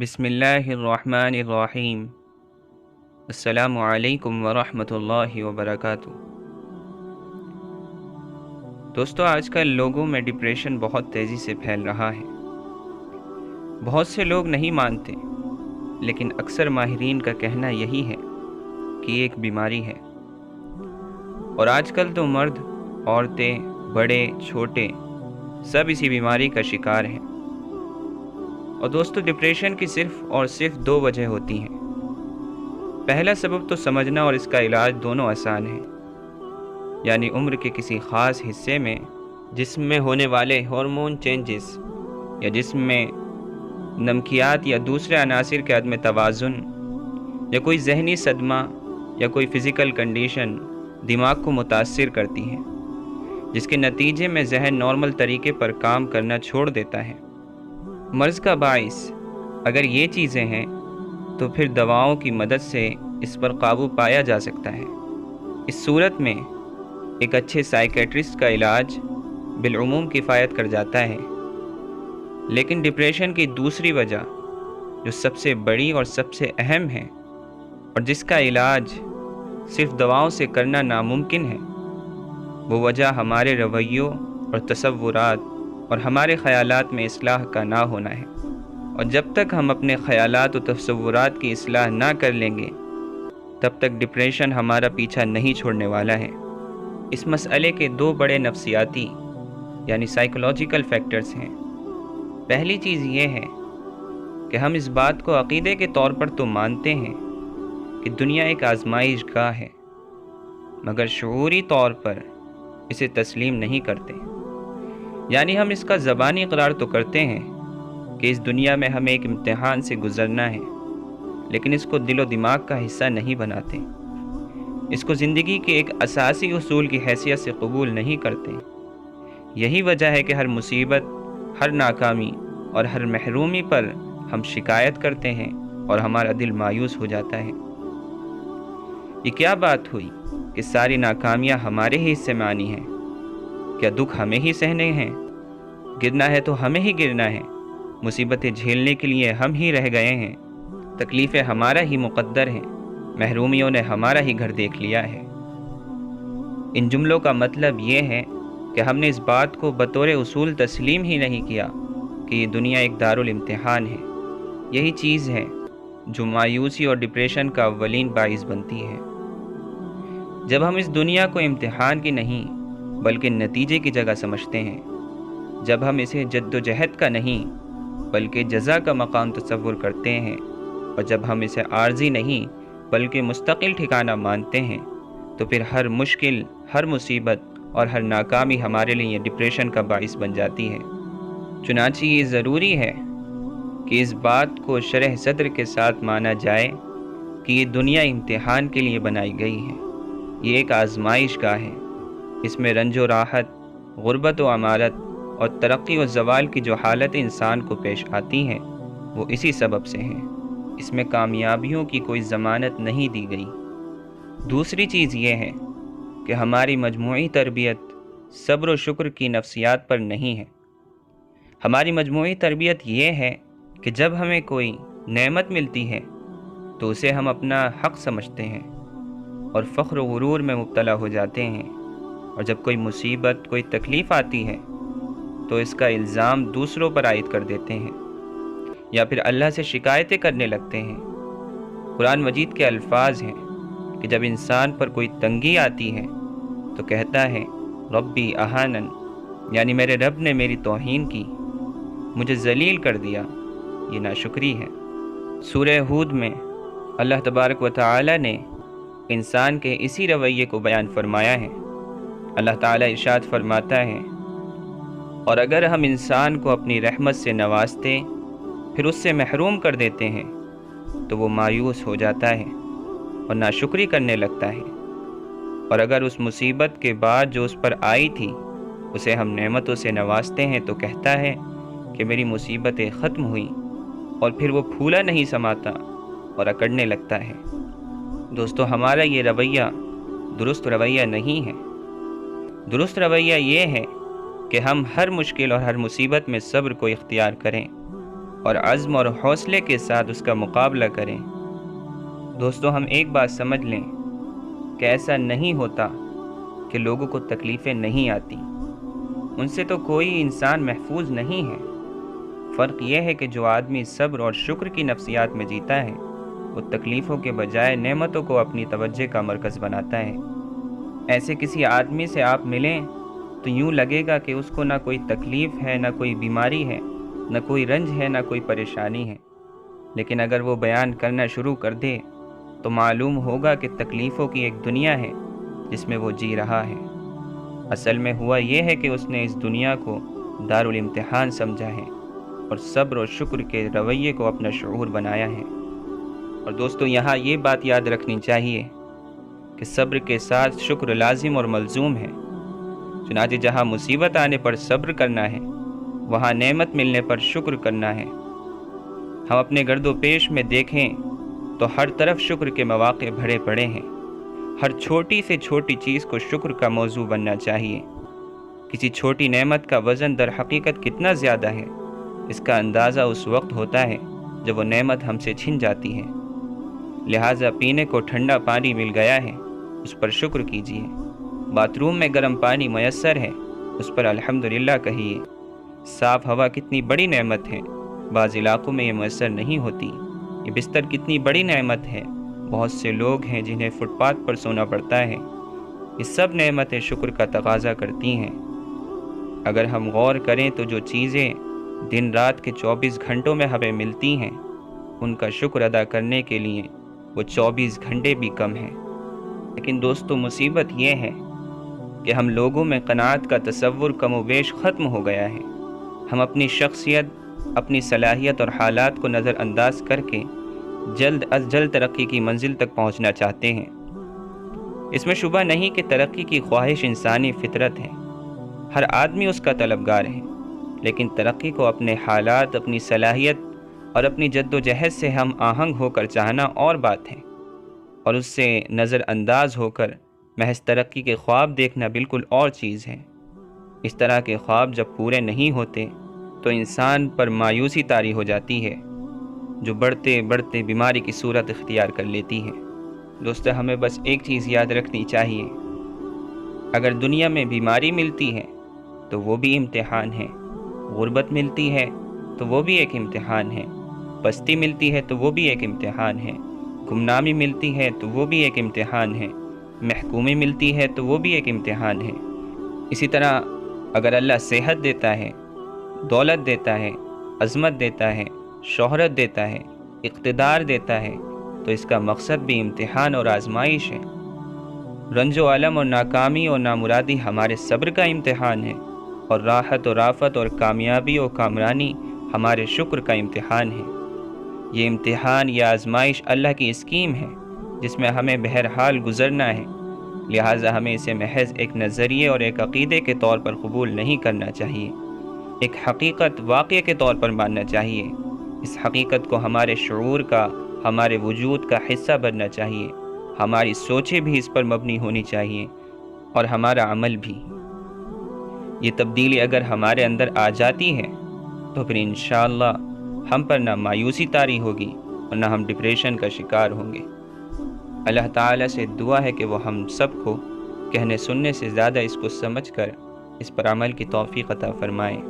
بسم اللہ الرحمن الرحیم۔ السلام علیکم ورحمۃ اللہ وبرکاتہ۔ دوستو، آج کل لوگوں میں ڈپریشن بہت تیزی سے پھیل رہا ہے۔ بہت سے لوگ نہیں مانتے، لیکن اکثر ماہرین کا کہنا یہی ہے کہ یہ ایک بیماری ہے، اور آج کل تو مرد، عورتیں، بڑے چھوٹے سب اسی بیماری کا شکار ہیں۔ اور دوستو، ڈپریشن کی صرف دو وجہ ہوتی ہیں۔ پہلا سبب تو سمجھنا اور اس کا علاج دونوں آسان ہیں، یعنی عمر کے کسی خاص حصے میں جسم میں ہونے والے ہارمون چینجز، یا جسم میں نمکیات یا دوسرے عناصر کے عدم توازن، یا کوئی ذہنی صدمہ یا کوئی فزیکل کنڈیشن دماغ کو متاثر کرتی ہے، جس کے نتیجے میں ذہن نارمل طریقے پر کام کرنا چھوڑ دیتا ہے۔ مرض کا باعث اگر یہ چیزیں ہیں تو پھر دواؤں کی مدد سے اس پر قابو پایا جا سکتا ہے۔ اس صورت میں ایک اچھے سائیکیٹرسٹ کا علاج بالعموم کفایت کر جاتا ہے۔ لیکن ڈپریشن کی دوسری وجہ، جو سب سے بڑی اور سب سے اہم ہے، اور جس کا علاج صرف دواؤں سے کرنا ناممکن ہے، وہ وجہ ہمارے رویوں اور تصورات اور ہمارے خیالات میں اصلاح کا نہ ہونا ہے۔ اور جب تک ہم اپنے خیالات و تصورات کی اصلاح نہ کر لیں گے، تب تک ڈپریشن ہمارا پیچھا نہیں چھوڑنے والا ہے۔ اس مسئلے کے دو بڑے نفسیاتی یعنی سائیکولوجیکل فیکٹرز ہیں۔ پہلی چیز یہ ہے کہ ہم اس بات کو عقیدے کے طور پر تو مانتے ہیں کہ دنیا ایک آزمائش گاہ ہے، مگر شعوری طور پر اسے تسلیم نہیں کرتے۔ یعنی ہم اس کا زبانی اقرار تو کرتے ہیں کہ اس دنیا میں ہمیں ایک امتحان سے گزرنا ہے، لیکن اس کو دل و دماغ کا حصہ نہیں بناتے، اس کو زندگی کے ایک اساسی اصول کی حیثیت سے قبول نہیں کرتے۔ یہی وجہ ہے کہ ہر مصیبت، ہر ناکامی اور ہر محرومی پر ہم شکایت کرتے ہیں اور ہمارا دل مایوس ہو جاتا ہے۔ یہ کیا بات ہوئی کہ ساری ناکامیاں ہمارے ہی حصے میں آنی ہیں؟ کیا دکھ ہمیں ہی سہنے ہیں؟ گرنا ہے تو ہمیں ہی گرنا ہے، مصیبتیں جھیلنے کے لیے ہم ہی رہ گئے ہیں، تکلیفیں ہمارا ہی مقدر ہیں، محرومیوں نے ہمارا ہی گھر دیکھ لیا ہے۔ ان جملوں کا مطلب یہ ہے کہ ہم نے اس بات کو بطور اصول تسلیم ہی نہیں کیا کہ یہ دنیا ایک دارالامتحان ہے۔ یہی چیز ہے جو مایوسی اور ڈپریشن کا اولین باعث بنتی ہے۔ جب ہم اس دنیا کو امتحان کی نہیں بلکہ نتیجے کی جگہ سمجھتے ہیں، جب ہم اسے جد و جہد کا نہیں بلکہ جزا کا مقام تصور کرتے ہیں، اور جب ہم اسے عارضی نہیں بلکہ مستقل ٹھکانہ مانتے ہیں، تو پھر ہر مشکل، ہر مصیبت اور ہر ناکامی ہمارے لیے ڈپریشن کا باعث بن جاتی ہے۔ چنانچہ یہ ضروری ہے کہ اس بات کو شرح صدر کے ساتھ مانا جائے کہ یہ دنیا امتحان کے لیے بنائی گئی ہے۔ یہ ایک آزمائش گاہ ہے۔ اس میں رنج و راحت، غربت و امارت اور ترقی و زوال کی جو حالت انسان کو پیش آتی ہیں، وہ اسی سبب سے ہیں۔ اس میں کامیابیوں کی کوئی ضمانت نہیں دی گئی۔ دوسری چیز یہ ہے کہ ہماری مجموعی تربیت صبر و شکر کی نفسیات پر نہیں ہے۔ ہماری مجموعی تربیت یہ ہے کہ جب ہمیں کوئی نعمت ملتی ہے تو اسے ہم اپنا حق سمجھتے ہیں اور فخر و غرور میں مبتلا ہو جاتے ہیں، اور جب کوئی مصیبت، کوئی تکلیف آتی ہے تو اس کا الزام دوسروں پر عائد کر دیتے ہیں، یا پھر اللہ سے شکایتیں کرنے لگتے ہیں۔ قرآن مجید کے الفاظ ہیں کہ جب انسان پر کوئی تنگی آتی ہے تو کہتا ہے ربی اہانن، یعنی میرے رب نے میری توہین کی، مجھے ذلیل کر دیا۔ یہ ناشکری ہے۔ سورہ ہود میں اللہ تبارک و تعالی نے انسان کے اسی رویے کو بیان فرمایا ہے۔ اللہ تعالیٰ ارشاد فرماتا ہے، اور اگر ہم انسان کو اپنی رحمت سے نوازتے پھر اس سے محروم کر دیتے ہیں تو وہ مایوس ہو جاتا ہے اور ناشکری کرنے لگتا ہے، اور اگر اس مصیبت کے بعد جو اس پر آئی تھی اسے ہم نعمتوں سے نوازتے ہیں تو کہتا ہے کہ میری مصیبتیں ختم ہوئیں، اور پھر وہ پھولا نہیں سماتا اور اکڑنے لگتا ہے۔ دوستو، ہمارا یہ رویہ درست رویہ نہیں ہے۔ درست رویہ یہ ہے کہ ہم ہر مشکل اور ہر مصیبت میں صبر کو اختیار کریں اور عزم اور حوصلے کے ساتھ اس کا مقابلہ کریں۔ دوستو، ہم ایک بات سمجھ لیں کہ ایسا نہیں ہوتا کہ لوگوں کو تکلیفیں نہیں آتی، ان سے تو کوئی انسان محفوظ نہیں ہے۔ فرق یہ ہے کہ جو آدمی صبر اور شکر کی نفسیات میں جیتا ہے وہ تکلیفوں کے بجائے نعمتوں کو اپنی توجہ کا مرکز بناتا ہے۔ ایسے کسی آدمی سے آپ ملیں تو یوں لگے گا کہ اس کو نہ کوئی تکلیف ہے، نہ کوئی بیماری ہے، نہ کوئی رنج ہے، نہ کوئی پریشانی ہے، لیکن اگر وہ بیان کرنا شروع کر دے تو معلوم ہوگا کہ تکلیفوں کی ایک دنیا ہے جس میں وہ جی رہا ہے۔ اصل میں ہوا یہ ہے کہ اس نے اس دنیا کو دارالامتحان سمجھا ہے اور صبر و شکر کے رویے کو اپنا شعور بنایا ہے۔ اور دوستو، یہاں یہ بات یاد رکھنی چاہیے کہ صبر کے ساتھ شکر لازم اور ملزوم ہے۔ چنانچہ جہاں مصیبت آنے پر صبر کرنا ہے، وہاں نعمت ملنے پر شکر کرنا ہے۔ ہم اپنے گرد و پیش میں دیکھیں تو ہر طرف شکر کے مواقع بھرے پڑے ہیں۔ ہر چھوٹی سے چھوٹی چیز کو شکر کا موضوع بننا چاہیے۔ کسی چھوٹی نعمت کا وزن در حقیقت کتنا زیادہ ہے، اس کا اندازہ اس وقت ہوتا ہے جب وہ نعمت ہم سے چھن جاتی ہے۔ لہٰذا پینے کو ٹھنڈا پانی مل گیا ہے، اس پر شکر کیجیے۔ باتھ روم میں گرم پانی میسر ہے، اس پر الحمدللہ کہیے۔ صاف ہوا کتنی بڑی نعمت ہے، بعض علاقوں میں یہ میسر نہیں ہوتی۔ یہ بستر کتنی بڑی نعمت ہے، بہت سے لوگ ہیں جنہیں فٹ پاتھ پر سونا پڑتا ہے۔ یہ سب نعمتیں شکر کا تقاضا کرتی ہیں۔ اگر ہم غور کریں تو جو چیزیں دن رات کے 24 گھنٹوں میں ہمیں ملتی ہیں، ان کا شکر ادا کرنے کے لیے وہ 24 گھنٹے بھی کم ہیں۔ لیکن دوستو، مصیبت یہ ہے کہ ہم لوگوں میں قناعت کا تصور کم و بیش ختم ہو گیا ہے۔ ہم اپنی شخصیت، اپنی صلاحیت اور حالات کو نظر انداز کر کے جلد از جلد ترقی کی منزل تک پہنچنا چاہتے ہیں۔ اس میں شبہ نہیں کہ ترقی کی خواہش انسانی فطرت ہے، ہر آدمی اس کا طلبگار ہے، لیکن ترقی کو اپنے حالات، اپنی صلاحیت اور اپنی جد و جہد سے ہم آہنگ ہو کر چاہنا اور بات ہے، اور اس سے نظر انداز ہو کر محض ترقی کے خواب دیکھنا بالکل اور چیز ہے۔ اس طرح کے خواب جب پورے نہیں ہوتے تو انسان پر مایوسی طاری ہو جاتی ہے، جو بڑھتے بڑھتے بیماری کی صورت اختیار کر لیتی ہے۔ دوستو، ہمیں بس ایک چیز یاد رکھنی چاہیے، اگر دنیا میں بیماری ملتی ہے تو وہ بھی امتحان ہے، غربت ملتی ہے تو وہ بھی ایک امتحان ہے، پستی ملتی ہے تو وہ بھی ایک امتحان ہے، گمنامی ملتی ہے تو وہ بھی ایک امتحان ہے، محکومی ملتی ہے تو وہ بھی ایک امتحان ہے۔ اسی طرح اگر اللہ صحت دیتا ہے، دولت دیتا ہے، عظمت دیتا ہے، شہرت دیتا ہے، اقتدار دیتا ہے، تو اس کا مقصد بھی امتحان اور آزمائش ہے۔ رنج و علم اور ناکامی اور نامرادی ہمارے صبر کا امتحان ہے، اور راحت اور آفت اور کامیابی اور کامرانی ہمارے شکر کا امتحان ہے۔ یہ امتحان یا آزمائش اللہ کی اسکیم ہے جس میں ہمیں بہرحال گزرنا ہے، لہٰذا ہمیں اسے محض ایک نظریے اور ایک عقیدے کے طور پر قبول نہیں کرنا چاہیے، ایک حقیقت واقعہ کے طور پر ماننا چاہیے۔ اس حقیقت کو ہمارے شعور کا، ہمارے وجود کا حصہ بننا چاہیے، ہماری سوچیں بھی اس پر مبنی ہونی چاہیے اور ہمارا عمل بھی۔ یہ تبدیلی اگر ہمارے اندر آ جاتی ہے تو پھر انشاءاللہ ہم پر نہ مایوسی طاری ہوگی اور نہ ہم ڈپریشن کا شکار ہوں گے۔ اللہ تعالیٰ سے دعا ہے کہ وہ ہم سب کو کہنے سننے سے زیادہ اس کو سمجھ کر اس پر عمل کی توفیق عطا فرمائیں۔